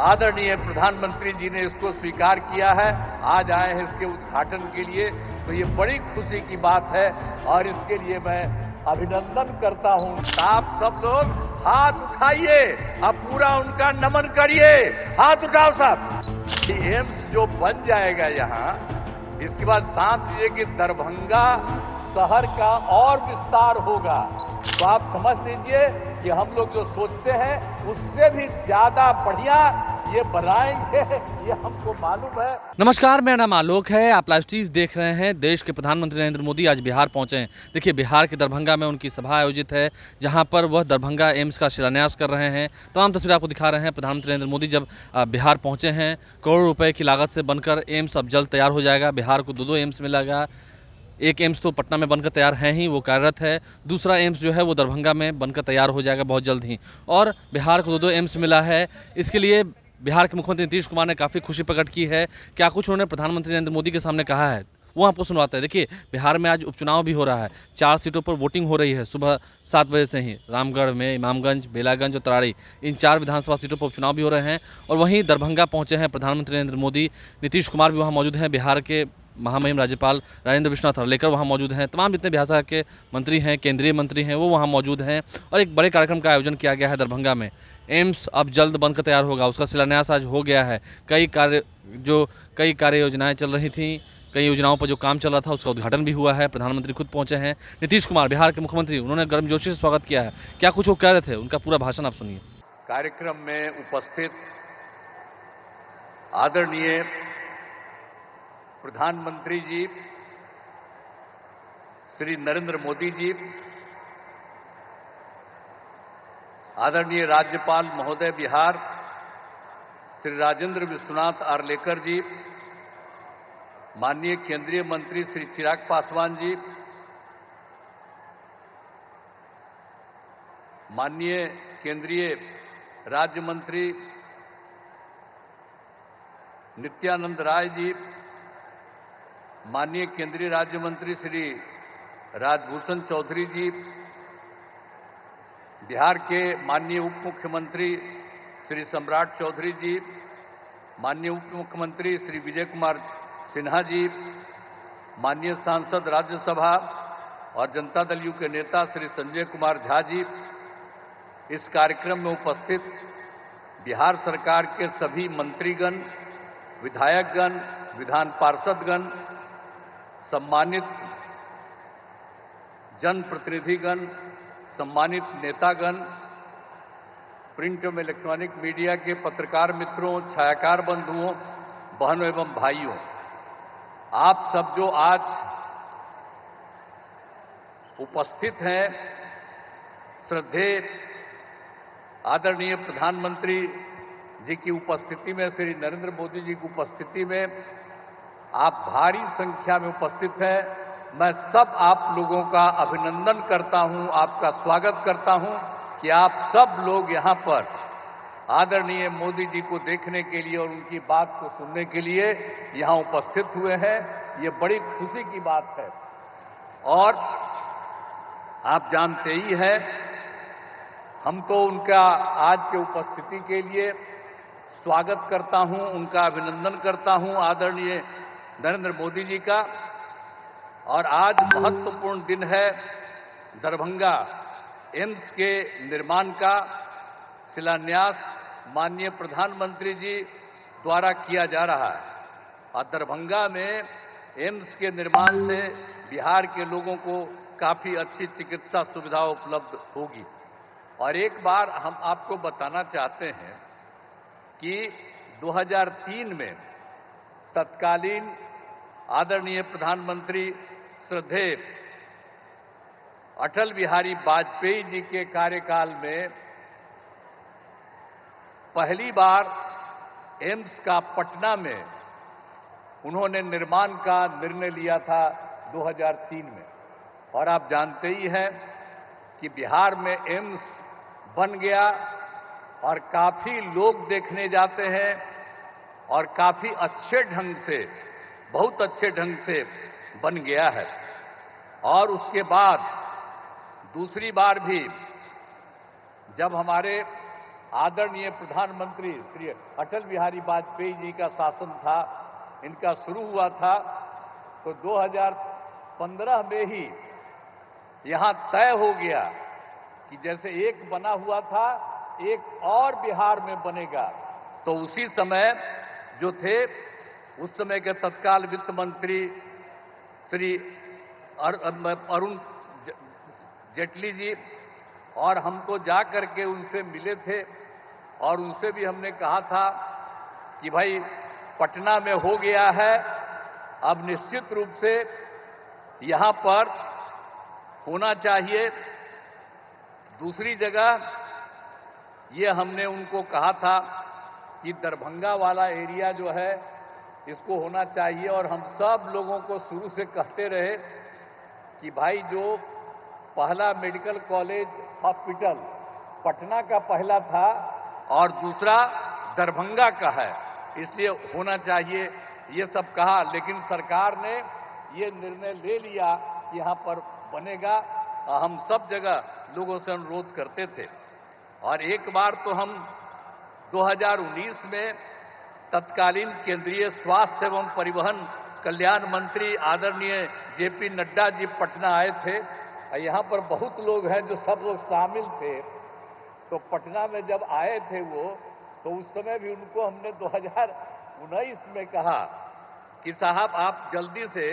आदरणीय प्रधानमंत्री जी ने इसको स्वीकार किया है, आज आए हैं इसके उद्घाटन के लिए, तो ये बड़ी खुशी की बात है और इसके लिए मैं अभिनंदन करता हूं। आप सब लोग हाथ उठाइए, अब पूरा उनका नमन करिए। हाथ उठाओ साहब। एम्स जो बन जाएगा यहाँ, इसके बाद साथ लीजिए कि दरभंगा शहर का और विस्तार होगा, तो आप समझ लीजिए कि हम लोग जो सोचते हैं उससे भी ज्यादा बढ़िया ये बनाएंगे, ये हमको मालूम है। नमस्कार, मेरा नाम आलोक है। आप लाइव स्ट्रीम देख रहे हैं। देश के प्रधानमंत्री नरेंद्र मोदी आज बिहार पहुंचे हैं। देखिए, बिहार के दरभंगा में उनकी सभा आयोजित है, जहां पर वह दरभंगा एम्स का शिलान्यास कर रहे हैं। तमाम तस्वीरें आपको दिखा रहे हैं। प्रधानमंत्री नरेंद्र मोदी जब बिहार पहुंचे हैं, करोड़ों रुपए की लागत से बनकर एम्स अब जल्द तैयार हो जाएगा। बिहार को दो एम्स मिलेगा। एक एम्स तो पटना में बनकर तैयार है ही, वो कार्यरत है। दूसरा एम्स जो है वो दरभंगा में बनकर तैयार हो जाएगा बहुत जल्द ही। और बिहार को दो एम्स मिला है। इसके लिए बिहार के मुख्यमंत्री नीतीश कुमार ने काफ़ी खुशी प्रकट की है। क्या कुछ उन्होंने प्रधानमंत्री नरेंद्र मोदी के सामने कहा है, वो आपको सुनवाते हैं। देखिए, बिहार में आज उपचुनाव भी हो रहा है। 4 सीटों पर वोटिंग हो रही है सुबह 7 बजे से ही। रामगढ़ में, इमामगंज, बेलागंज और तरारी, इन 4 विधानसभा सीटों पर उपचुनाव भी हो रहे हैं। और वहीं दरभंगा पहुंचे हैं प्रधानमंत्री नरेंद्र मोदी। नीतीश कुमार भी वहाँ मौजूद हैं। बिहार के महामहिम राज्यपाल राजेंद्र विश्वनाथ अर्लेकर वहाँ मौजूद हैं। तमाम जितने बिहार सरकार के मंत्री हैं, केंद्रीय मंत्री हैं, वो वहाँ मौजूद हैं। और एक बड़े कार्यक्रम का आयोजन किया गया है दरभंगा में। एम्स अब जल्द बनकर तैयार होगा, उसका शिलान्यास आज हो गया है। कई कार्य योजनाएं चल रही थीं, कई योजनाओं पर जो काम चल रहा था उसका उद्घाटन भी हुआ है। प्रधानमंत्री खुद पहुंचे हैं। नीतीश कुमार, बिहार के मुख्यमंत्री, उन्होंने गर्मजोशी से स्वागत किया है। क्या कुछ वो कह रहे थे, उनका पूरा भाषण आप सुनिए। कार्यक्रम में उपस्थित आदरणीय प्रधानमंत्री जी श्री नरेंद्र मोदी जी, आदरणीय राज्यपाल महोदय बिहार श्री राजेंद्र विश्वनाथ आर्लेकर जी, माननीय केंद्रीय मंत्री श्री चिराग पासवान जी, माननीय केंद्रीय राज्य मंत्री नित्यानंद राय जी, माननीय केंद्रीय राज्य मंत्री श्री राजभूषण चौधरी जी, बिहार के माननीय उप मुख्यमंत्री श्री सम्राट चौधरी जी, माननीय उप मुख्यमंत्री श्री विजय कुमार सिन्हा जी, माननीय सांसद राज्यसभा और जनता दल यू के नेता श्री संजय कुमार झा जी, इस कार्यक्रम में उपस्थित बिहार सरकार के सभी मंत्रीगण, विधायकगण, विधान पार्षदगण, सम्मानित जनप्रतिनिधिगण, सम्मानित नेतागण, प्रिंट एवं इलेक्ट्रॉनिक मीडिया के पत्रकार मित्रों, छायाकार बंधुओं, बहनों एवं भाइयों, आप सब जो आज उपस्थित हैं, श्रद्धेय आदरणीय प्रधानमंत्री जी की उपस्थिति में, श्री नरेंद्र मोदी जी की उपस्थिति में आप भारी संख्या में उपस्थित हैं। मैं सब आप लोगों का अभिनंदन करता हूं, आपका स्वागत करता हूं कि आप सब लोग यहां पर आदरणीय मोदी जी को देखने के लिए और उनकी बात को सुनने के लिए यहां उपस्थित हुए हैं। ये बड़ी खुशी की बात है। और आप जानते ही हैं, हम तो उनका आज के उपस्थिति के लिए स्वागत करता हूं, उनका अभिनंदन करता हूं, आदरणीय नरेंद्र मोदी जी का। और आज महत्वपूर्ण दिन है, दरभंगा एम्स के निर्माण का शिलान्यास माननीय प्रधानमंत्री जी द्वारा किया जा रहा है। और दरभंगा में एम्स के निर्माण से बिहार के लोगों को काफी अच्छी चिकित्सा सुविधा उपलब्ध होगी। और एक बार हम आपको बताना चाहते हैं कि 2003 में तत्कालीन आदरणीय प्रधानमंत्री श्रद्धेय अटल बिहारी वाजपेयी जी के कार्यकाल में पहली बार एम्स का पटना में उन्होंने निर्माण का निर्णय लिया था 2003 में। और आप जानते ही हैं कि बिहार में एम्स बन गया और काफी लोग देखने जाते हैं और काफी अच्छे ढंग से, बहुत अच्छे ढंग से बन गया है। और उसके बाद दूसरी बार भी जब हमारे आदरणीय प्रधानमंत्री श्री अटल बिहारी वाजपेयी जी का शासन था, इनका शुरू हुआ था, तो 2015 में ही यहां तय हो गया कि जैसे एक बना हुआ था, एक और बिहार में बनेगा। तो उसी समय जो थे, उस समय के तत्काल वित्त मंत्री श्री अरुण जेटली जी, और हमको जा करके उनसे मिले थे और उनसे भी हमने कहा था कि भाई पटना में हो गया है, अब निश्चित रूप से यहां पर होना चाहिए। दूसरी जगह ये हमने उनको कहा था कि दरभंगा वाला एरिया जो है इसको होना चाहिए, और हम सब लोगों को शुरू से कहते रहे कि भाई जो पहला मेडिकल कॉलेज हॉस्पिटल पटना का पहला था और दूसरा दरभंगा का है, इसलिए होना चाहिए, ये सब कहा। लेकिन सरकार ने ये निर्णय ले लिया कि यहाँ पर बनेगा। हम सब जगह लोगों से अनुरोध करते थे, और एक बार तो हम 2019 में तत्कालीन केंद्रीय स्वास्थ्य एवं परिवहन कल्याण मंत्री आदरणीय जेपी नड्डा जी पटना आए थे। यहाँ पर बहुत लोग हैं जो सब लोग शामिल थे। तो पटना में जब आए थे वो, तो उस समय भी उनको हमने 2019 में कहा कि साहब आप जल्दी से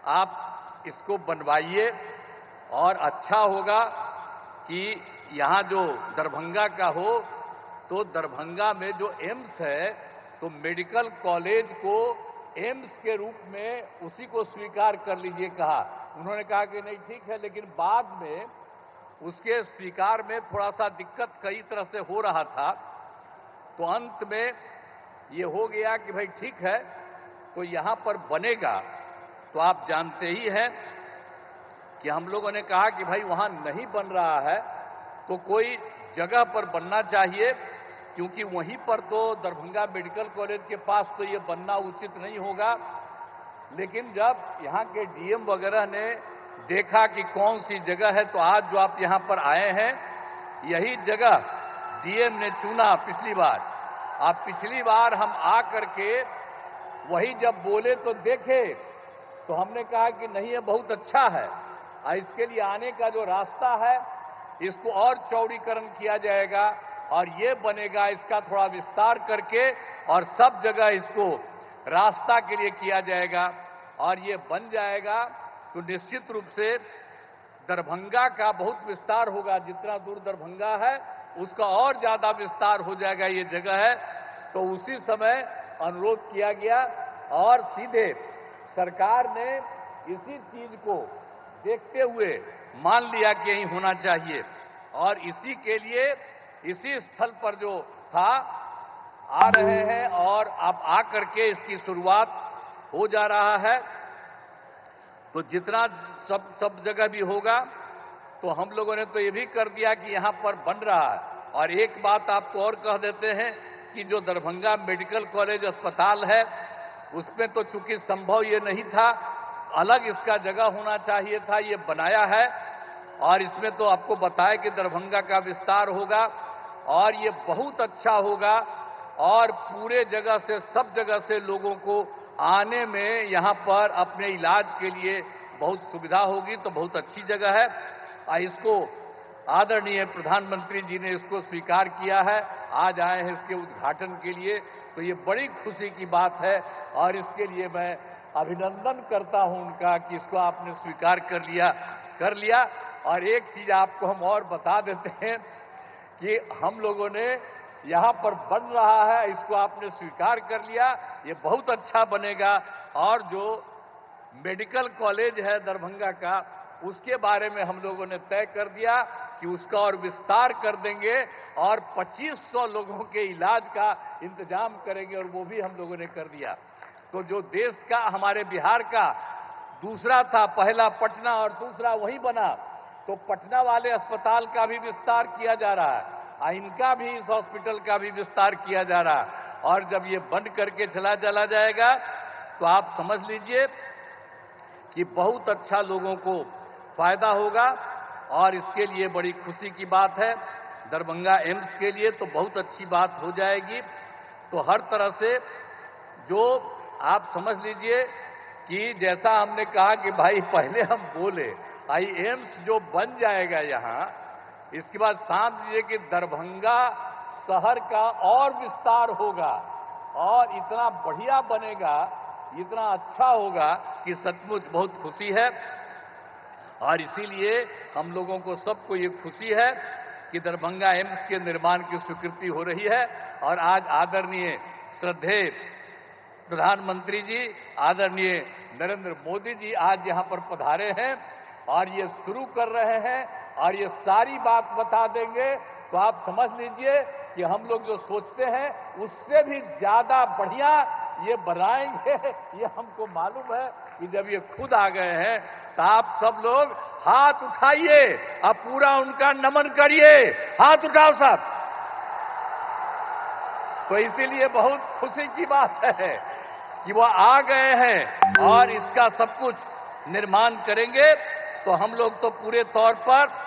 आप इसको बनवाइए, और अच्छा होगा कि यहाँ जो दरभंगा का हो, तो दरभंगा में जो एम्स है, तो मेडिकल कॉलेज को एम्स के रूप में उसी को स्वीकार कर लीजिए कहा। उन्होंने कहा कि नहीं ठीक है, लेकिन बाद में उसके स्वीकार में थोड़ा सा दिक्कत कई तरह से हो रहा था, तो अंत में ये हो गया कि भाई ठीक है, तो यहाँ पर बनेगा। तो आप जानते ही हैं कि हम लोगों ने कहा कि भाई वहाँ नहीं बन रहा है तो कोई जगह पर बनना चाहिए, क्योंकि वहीं पर तो दरभंगा मेडिकल कॉलेज के पास तो ये बनना उचित नहीं होगा। लेकिन जब यहाँ के डीएम वगैरह ने देखा कि कौन सी जगह है, तो आज जो आप यहाँ पर आए हैं, यही जगह डीएम ने चुना पिछली बार। आप पिछली बार हम आ करके वही जब बोले तो देखे, तो हमने कहा कि नहीं ये बहुत अच्छा है, और इसके लिए आने का जो रास्ता है इसको और चौड़ीकरण किया जाएगा, और ये बनेगा, इसका थोड़ा विस्तार करके और सब जगह इसको रास्ता के लिए किया जाएगा, और ये बन जाएगा तो निश्चित रूप से दरभंगा का बहुत विस्तार होगा। जितना दूर दरभंगा है उसका और ज्यादा विस्तार हो जाएगा ये जगह है। तो उसी समय अनुरोध किया गया, और सीधे सरकार ने इसी चीज को देखते हुए मान लिया कि यही होना चाहिए, और इसी के लिए इसी स्थल पर जो था आ रहे हैं, और अब आ करके इसकी शुरुआत हो जा रहा है। तो जितना सब जगह भी होगा, तो हम लोगों ने तो ये भी कर दिया कि यहाँ पर बन रहा है। और एक बात आपको और कह देते हैं कि जो दरभंगा मेडिकल कॉलेज अस्पताल है, उसमें तो चूंकि संभव ये नहीं था, अलग इसका जगह होना चाहिए था, ये बनाया है। और इसमें तो आपको बताया कि दरभंगा का विस्तार होगा, और ये बहुत अच्छा होगा, और पूरे जगह से सब जगह से लोगों को आने में यहाँ पर अपने इलाज के लिए बहुत सुविधा होगी। तो बहुत अच्छी जगह है, और इसको आदरणीय प्रधानमंत्री जी ने इसको स्वीकार किया है, आज आए हैं इसके उद्घाटन के लिए। तो ये बड़ी खुशी की बात है, और इसके लिए मैं अभिनंदन करता हूं उनका कि इसको आपने स्वीकार कर लिया। और एक चीज आपको हम और बता देते हैं कि हम लोगों ने यहाँ पर बन रहा है, इसको आपने स्वीकार कर लिया, ये बहुत अच्छा बनेगा। और जो मेडिकल कॉलेज है दरभंगा का, उसके बारे में हम लोगों ने तय कर दिया कि उसका और विस्तार कर देंगे, और 2500 लोगों के इलाज का इंतजाम करेंगे, और वो भी हम लोगों ने कर दिया। तो जो देश का, हमारे बिहार का दूसरा था, पहला पटना और दूसरा वहीं बना, तो पटना वाले अस्पताल का भी विस्तार किया जा रहा है, और इनका भी, इस हॉस्पिटल का भी विस्तार किया जा रहा है। और जब ये बंद करके चला जाएगा, तो आप समझ लीजिए कि बहुत अच्छा लोगों को फायदा होगा, और इसके लिए बड़ी खुशी की बात है। दरभंगा एम्स के लिए तो बहुत अच्छी बात हो जाएगी। तो हर तरह से जो आप समझ लीजिए कि जैसा हमने कहा कि भाई पहले हम बोले, भाई एम्स जो बन जाएगा यहाँ, इसके बाद समझ लीजिए कि दरभंगा शहर का और विस्तार होगा और इतना बढ़िया बनेगा, इतना अच्छा होगा कि सचमुच बहुत खुशी है। और इसीलिए हम लोगों को सबको ये खुशी है कि दरभंगा एम्स के निर्माण की स्वीकृति हो रही है। और आज आदरणीय श्रद्धेय प्रधानमंत्री जी, आदरणीय नरेंद्र मोदी जी आज यहाँ पर पधारे हैं और ये शुरू कर रहे हैं और ये सारी बात बता देंगे। तो आप समझ लीजिए कि हम लोग जो सोचते हैं उससे भी ज्यादा बढ़िया ये बनाएंगे। ये हमको मालूम है कि जब ये खुद आ गए हैं तो आप सब लोग हाथ उठाइए, अब पूरा उनका नमन करिए। हाथ उठाओ सब। तो इसीलिए बहुत खुशी की बात है कि वो आ गए हैं और इसका सब कुछ निर्माण करेंगे। तो हम लोग तो पूरे तौर पर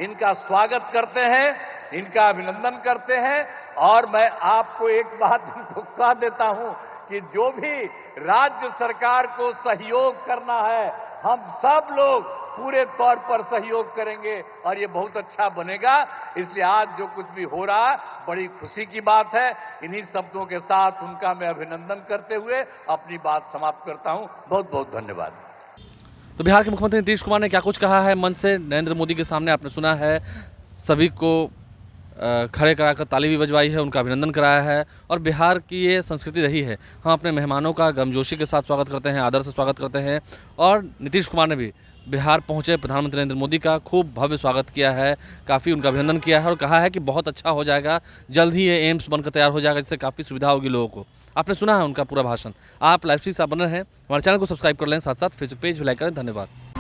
इनका स्वागत करते हैं, इनका अभिनंदन करते हैं। और मैं आपको एक बात इनको कह देता हूं कि जो भी राज्य सरकार को सहयोग करना है, हम सब लोग पूरे तौर पर सहयोग करेंगे और ये बहुत अच्छा बनेगा। इसलिए आज जो कुछ भी हो रहा है बड़ी खुशी की बात है। इन्हीं शब्दों के साथ उनका मैं अभिनंदन करते हुए अपनी बात समाप्त करता हूं। बहुत बहुत धन्यवाद। तो बिहार के मुख्यमंत्री नीतीश कुमार ने क्या कुछ कहा है मंच से नरेंद्र मोदी के सामने आपने सुना है। सभी को खड़े कराकर ताली भी बजवाई है, उनका अभिनंदन कराया है। और बिहार की ये संस्कृति रही है, हम अपने मेहमानों का गर्मजोशी के साथ स्वागत करते हैं, आदर से स्वागत करते हैं। और नीतीश कुमार ने भी बिहार पहुंचे प्रधानमंत्री नरेंद्र मोदी का खूब भव्य स्वागत किया है, काफ़ी उनका अभिनंदन किया है और कहा है कि बहुत अच्छा हो जाएगा, जल्द ही ये एम्स बनकर तैयार हो जाएगा, जिससे काफ़ी सुविधा होगी लोगों को। आपने सुना है उनका पूरा भाषण। आप लाइव स्ट्रीम से बने रहें, हमारे चैनल को सब्सक्राइब कर लें, साथ साथ फेसबुक पेज भी लाइक करें। धन्यवाद।